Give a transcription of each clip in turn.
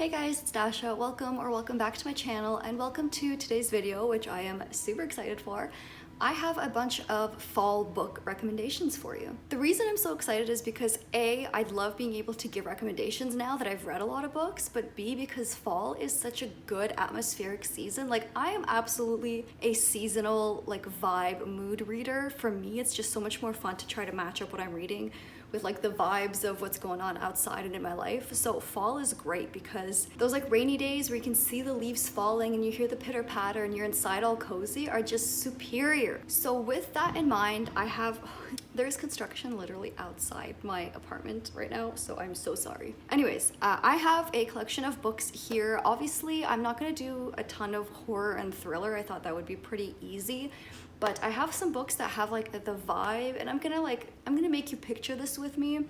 Hey guys, it's Dasha. Welcome back to my channel and welcome to today's video, which I am super excited for. I have a bunch of fall book recommendations for you. The reason I'm so excited is because A, I love being able to give recommendations now that I've read a lot of books, but B, because fall is such a good atmospheric season. Like, I am absolutely a seasonal vibe mood reader. For me, it's just so much more fun to try to match up what I'm reading with the vibes of what's going on outside and in my life. So fall is great because those rainy days where you can see the leaves falling and you hear the pitter patter and you're inside all cozy are just superior. So with that in mind, there's construction literally outside my apartment right now, so I'm so sorry. Anyways, I have a collection of books here. Obviously, I'm not gonna do a ton of horror and thriller. I thought that would be pretty easy. But I have some books that have the vibe, and I'm gonna make you picture this with me.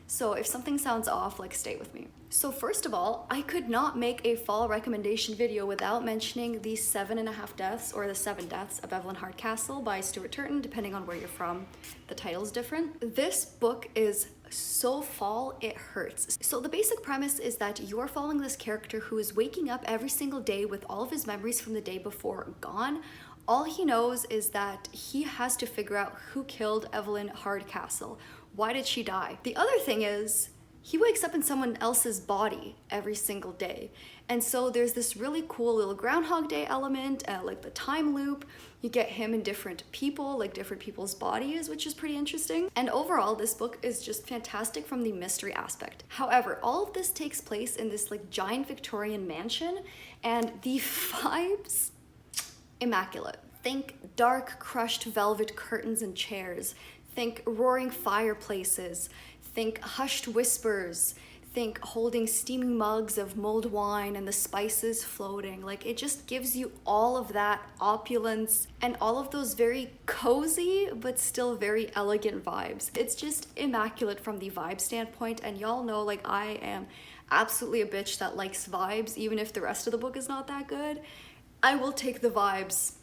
So if something sounds off, stay with me. So first of all, I could not make a fall recommendation video without mentioning the 7.5 Deaths or the 7 Deaths of Evelyn Hardcastle by Stuart Turton, depending on where you're from. The title's different. This book is so fall, it hurts. So the basic premise is that you're following this character who is waking up every single day with all of his memories from the day before gone. All he knows is that he has to figure out who killed Evelyn Hardcastle. Why did she die? The other thing is, he wakes up in someone else's body every single day. And so there's this really cool little Groundhog Day element, like the time loop. You get him in different people, different people's bodies, which is pretty interesting. And overall, this book is just fantastic from the mystery aspect. However, all of this takes place in this giant Victorian mansion, and the vibes, immaculate. Think dark, crushed velvet curtains and chairs. Think roaring fireplaces. Think hushed whispers. Think holding steaming mugs of mulled wine and the spices floating. It just gives you all of that opulence and all of those very cozy but still very elegant vibes. It's just immaculate from the vibe standpoint, and y'all know I am absolutely a bitch that likes vibes even if the rest of the book is not that good. I will take the vibes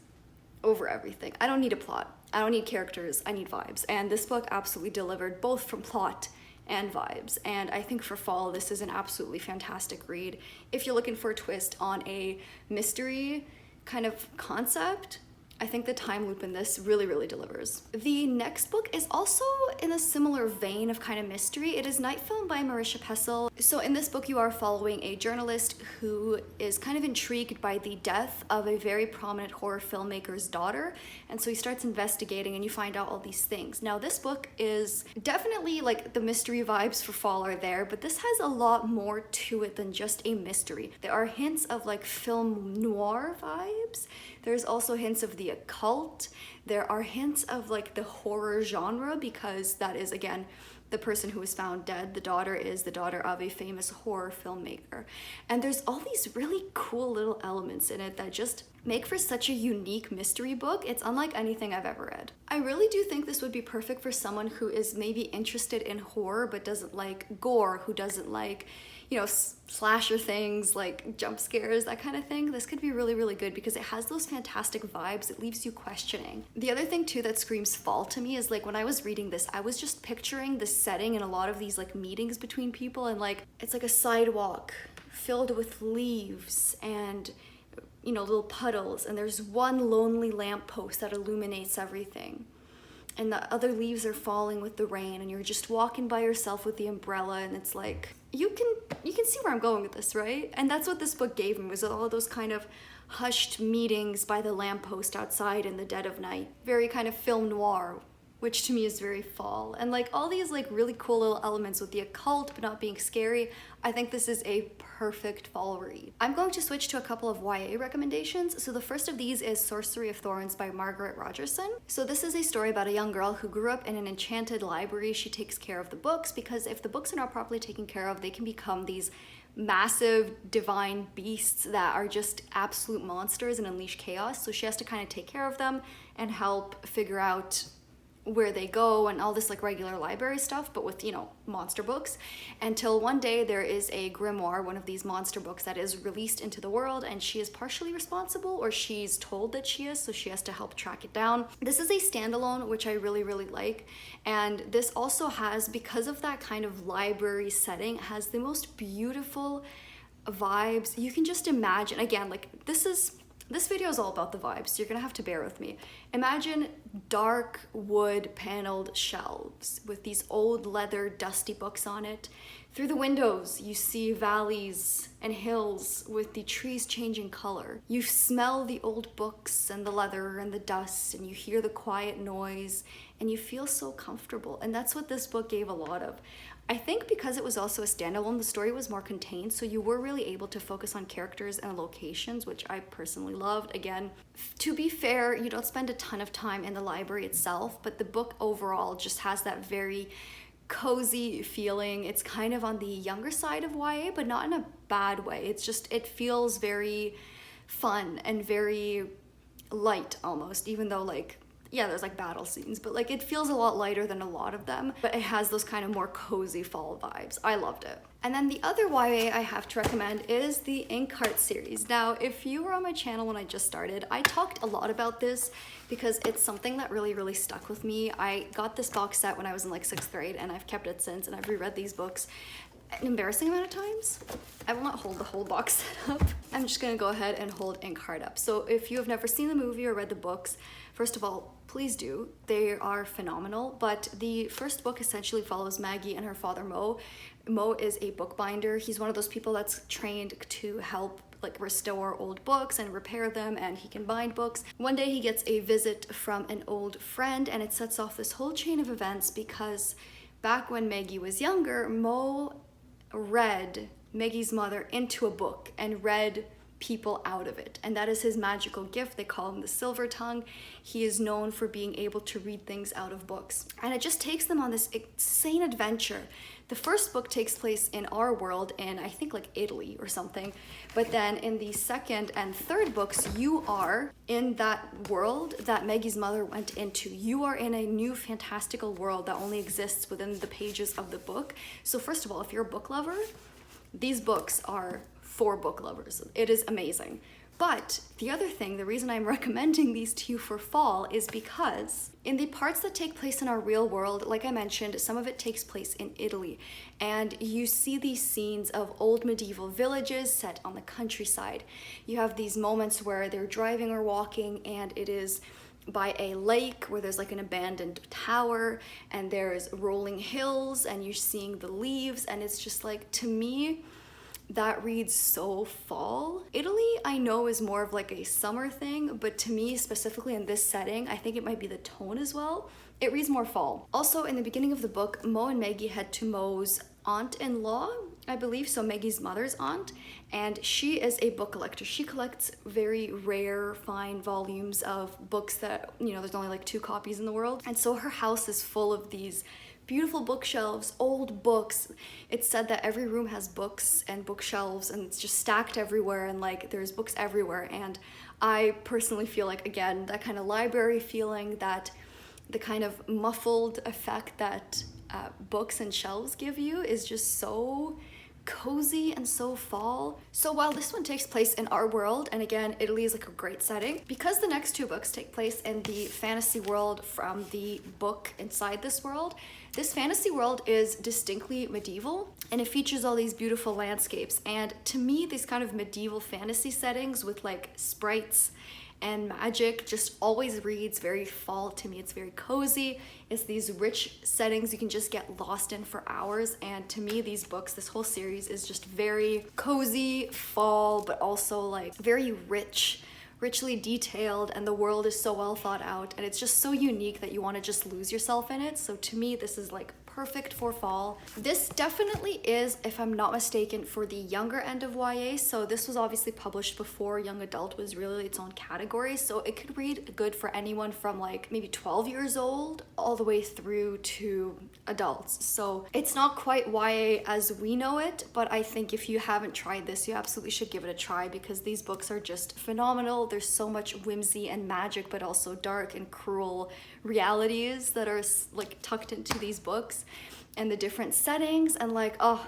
over everything. I don't need a plot. I don't need characters. I need vibes. And this book absolutely delivered both from plot and vibes. And I think for fall, this is an absolutely fantastic read. If you're looking for a twist on a mystery kind of concept, I think the time loop in this really, really delivers. The next book is also in a similar vein of kind of mystery. It is Night Film by Marisha Pessl. So in this book, you are following a journalist who is kind of intrigued by the death of a very prominent horror filmmaker's daughter. And so he starts investigating and you find out all these things. Now this book is definitely the mystery vibes for fall are there, but this has a lot more to it than just a mystery. There are hints of film noir vibes. There's also hints of the occult. There are hints of the horror genre, because that is, again, the person who was found dead. The daughter is the daughter of a famous horror filmmaker. And there's all these really cool little elements in it that just make for such a unique mystery book. It's unlike anything I've ever read. I really do think this would be perfect for someone who is maybe interested in horror but doesn't like gore, who doesn't like, slasher things, jump scares, that kind of thing. This could be really, really good because it has those fantastic vibes. It leaves you questioning. The other thing too that screams fall to me is when I was reading this, I was just picturing the setting in a lot of these meetings between people, and it's a sidewalk filled with leaves and little puddles, and there's one lonely lamppost that illuminates everything. And the other leaves are falling with the rain, and you're just walking by yourself with the umbrella, and it's you can see where I'm going with this, right? And that's what this book gave me, was all those kind of hushed meetings by the lamppost outside in the dead of night. Very kind of film noir, which to me is very fall. And all these really cool little elements with the occult but not being scary. I think this is a perfect fall read. I'm going to switch to a couple of YA recommendations. So the first of these is Sorcery of Thorns by Margaret Rogerson. So this is a story about a young girl who grew up in an enchanted library. She takes care of the books because if the books are not properly taken care of, they can become these massive divine beasts that are just absolute monsters and unleash chaos. So she has to kind of take care of them and help figure out where they go and all this regular library stuff, but with monster books, until one day there is a grimoire, one of these monster books, that is released into the world, and she is partially responsible, or she's told that she is, so she has to help track it down. This is a standalone, which I really, really like, and this also has, because of that kind of library setting, has the most beautiful vibes. You can just imagine, again, like this video is all about the vibes, so you're gonna have to bear with me. Imagine dark wood paneled shelves with these old leather dusty books on it. Through the windows, you see valleys and hills with the trees changing color. You smell the old books and the leather and the dust, and you hear the quiet noise, and you feel so comfortable. And that's what this book gave a lot of. I think because it was also a standalone, the story was more contained, so you were really able to focus on characters and locations, which I personally loved. Again, to be fair, you don't spend a ton of time in the library itself, but the book overall just has that very cozy feeling. It's kind of on the younger side of YA, but not in a bad way. It's just, it feels very fun and very light almost, even though like, yeah, there's like battle scenes, but like it feels a lot lighter than a lot of them, but it has those kind of more cozy fall vibes. I loved it. And then the other YA I have to recommend is the Inkheart series. Now, if you were on my channel when I just started, I talked a lot about this because it's something that really stuck with me. I got this box set when I was in like 6th grade, and I've kept it since, and I've reread these books an embarrassing amount of times. I will not hold the whole box set up. I'm just gonna go ahead and hold Inkheart up. So if you have never seen the movie or read the books, first of all, please do. They are phenomenal. But the first book essentially follows Maggie and her father Mo. Mo is a bookbinder. He's one of those people that's trained to help like restore old books and repair them, and he can bind books. One day he gets a visit from an old friend, and it sets off this whole chain of events because back when Maggie was younger, Mo read Maggie's mother into a book and read people out of it, and that is his magical gift. They call him the Silver Tongue. He is known for being able to read things out of books, and it just takes them on this insane adventure. The first book takes place in our world in, I think, like Italy or something, but then in the second and third books, you are in that world that Maggie's mother went into. You are in a new fantastical world that only exists within the pages of the book. So first of all, if you're a book lover, these books are for book lovers. It is amazing. But the other thing, the reason I'm recommending these to you for fall is because in the parts that take place in our real world, like I mentioned, some of it takes place in Italy, and you see these scenes of old medieval villages set on the countryside. You have these moments where they're driving or walking, and it is by a lake where there's like an abandoned tower, and there's rolling hills, and you're seeing the leaves, and it's just like, to me, that reads so fall. Italy, I know, is more of like a summer thing, but to me, specifically in this setting, I think it might be the tone as well. It reads more fall. Also, in the beginning of the book, Mo and Maggie head to Mo's aunt-in-law, I believe, so Maggie's mother's aunt, and she is a book collector. She collects very rare, fine volumes of books that, you know, there's only like 2 copies in the world. And so her house is full of these beautiful bookshelves, old books. It's said that every room has books and bookshelves, and it's just stacked everywhere, and like there's books everywhere. And I personally feel like, again, that kind of library feeling, that the kind of muffled effect that books and shelves give you is just so cozy and so fall. So while this one takes place in our world, and again, Italy is like a great setting, because the next 2 books take place in the fantasy world from the book inside this world, this fantasy world is distinctly medieval, and it features all these beautiful landscapes. And to me, these kind of medieval fantasy settings with like sprites and magic just always reads very fall to me. It's very cozy. It's these rich settings you can just get lost in for hours. And to me, these books, this whole series is just very cozy fall, but also like very richly detailed, and the world is so well thought out, and it's just so unique that you want to just lose yourself in it. So to me, this is like perfect for fall. This definitely is, if I'm not mistaken, for the younger end of YA. So this was obviously published before young adult was really its own category. So it could read good for anyone from like maybe 12 years old all the way through to adults. So it's not quite YA as we know it, but I think if you haven't tried this, you absolutely should give it a try, because these books are just phenomenal. There's so much whimsy and magic, but also dark and cruel realities that are like tucked into these books, and the different settings, and like, oh,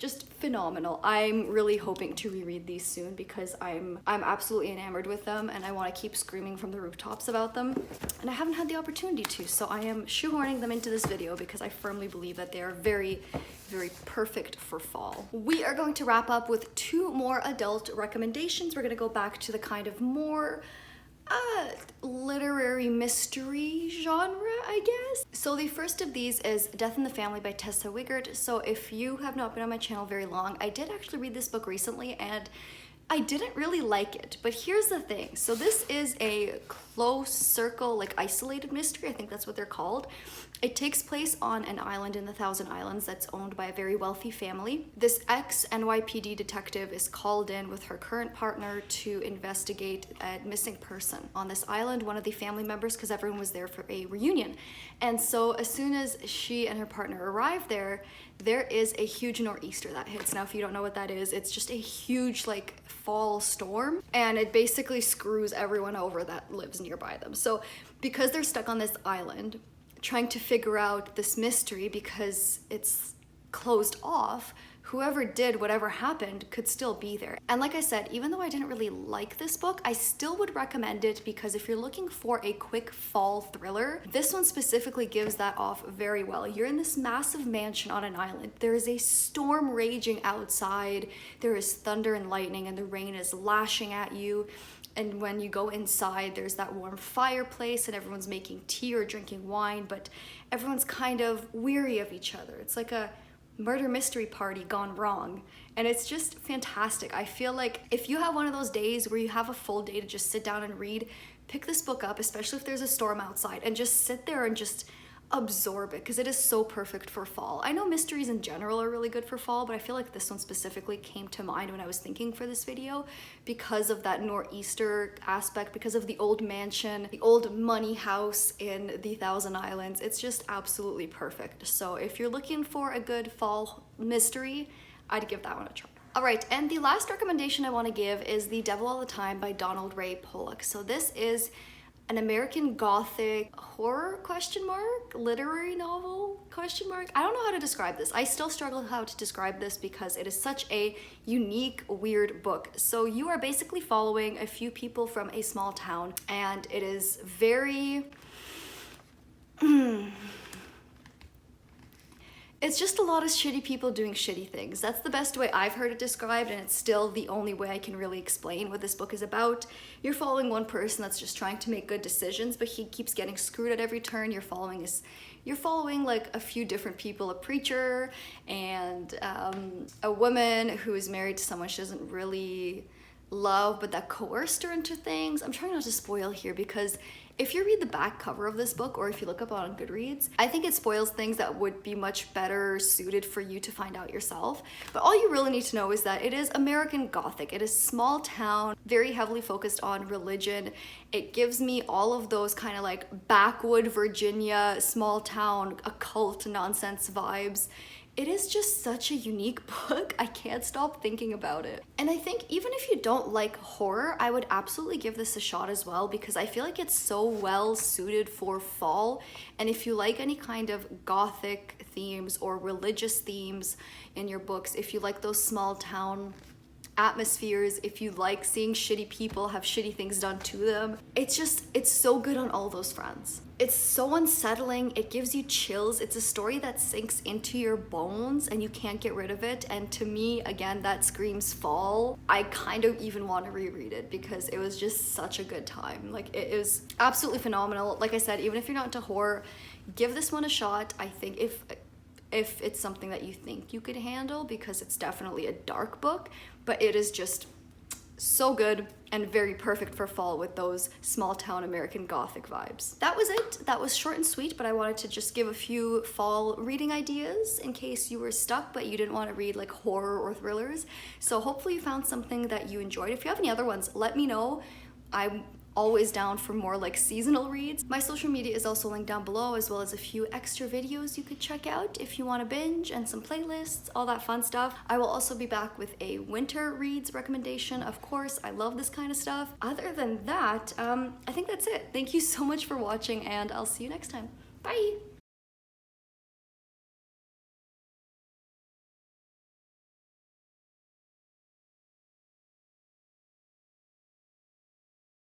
just phenomenal. I'm really hoping to reread these soon because I'm absolutely enamored with them and I want to keep screaming from the rooftops about them, and I haven't had the opportunity to, so I am shoehorning them into this video because I firmly believe that they are very, very perfect for fall. We are going to wrap up with 2 more adult recommendations. We're going to go back to the kind of more literary mystery genre, I guess. So the first of these is Death in the Family by Tessa Wiggert. So if you have not been on my channel very long, I did actually read this book recently and I didn't really like it, but here's the thing. So this is a close circle, like isolated mystery. I think that's what they're called. It takes place on an island in the Thousand Islands that's owned by a very wealthy family. This ex-NYPD detective is called in with her current partner to investigate a missing person on this island, one of the family members, because everyone was there for a reunion. And so as soon as she and her partner arrive there, there is a huge nor'easter that hits. Now, if you don't know what that is, it's just a huge like fall storm, and it basically screws everyone over that lives nearby them. So because they're stuck on this island trying to figure out this mystery because it's closed off, whoever did whatever happened could still be there. And like I said, even though I didn't really like this book, I still would recommend it because if you're looking for a quick fall thriller, this one specifically gives that off very well. You're in this massive mansion on an island. There is a storm raging outside. There is thunder and lightning and the rain is lashing at you. And when you go inside, there's that warm fireplace and everyone's making tea or drinking wine, but everyone's kind of weary of each other. It's like a murder mystery party gone wrong, and it's just fantastic. I feel like if you have one of those days where you have a full day to just sit down and read, pick this book up, especially if there's a storm outside, and just sit there and just absorb it because it is so perfect for fall. I know mysteries in general are really good for fall, but I feel like this one specifically came to mind when I was thinking for this video because of that nor'easter aspect, because of the old mansion, the old money house in the Thousand Islands. It's just absolutely perfect. So if you're looking for a good fall mystery, I'd give that one a try. All right, and the last recommendation I want to give is The Devil All the Time by Donald Ray Pollock. So this is an American Gothic horror literary novel ? I don't know how to describe this. I still struggle how to describe this because it is such a unique, weird book. So you are basically following a few people from a small town, and it is very it's just a lot of shitty people doing shitty things. That's the best way I've heard it described, and it's still the only way I can really explain what this book is about. You're following one person that's just trying to make good decisions, but he keeps getting screwed at every turn. You're following like a few different people, a preacher and a woman who is married to someone she doesn't really love, but that coerced her into things. I'm trying not to spoil here because if you read the back cover of this book or if you look up on Goodreads, I think it spoils things that would be much better suited for you to find out yourself. But all you really need to know is that it is American Gothic. It is small town, very heavily focused on religion. It gives me all of those kind of like backwood Virginia, small town, occult nonsense vibes. It is just such a unique book. I can't stop thinking about it. And I think even if you don't like horror, I would absolutely give this a shot as well because I feel like it's so well suited for fall. And if you like any kind of gothic themes or religious themes in your books, if you like those small town atmospheres, if you like seeing shitty people have shitty things done to them, it's so good on all those fronts. It's so unsettling, it gives you chills, it's a story that sinks into your bones and you can't get rid of it, and to me, again, that screams fall. I kind of even want to reread it because it was just such a good time. Like, it is absolutely phenomenal. Like I said, even if you're not into horror, give this one a shot. I think if it's something that you think you could handle, because it's definitely a dark book, but it is just so good and very perfect for fall with those small town American Gothic vibes. That was it. That was short and sweet, but I wanted to just give a few fall reading ideas in case you were stuck but you didn't want to read like horror or thrillers. So hopefully you found something that you enjoyed. If you have any other ones, let me know. I'm always down for more like seasonal reads. My social media is also linked down below, as well as a few extra videos you could check out if you want to binge, and some playlists, all that fun stuff. I will also be back with a winter reads recommendation. Of course, I love this kind of stuff. Other than that, I think that's it. Thank you so much for watching, and I'll see you next time. Bye!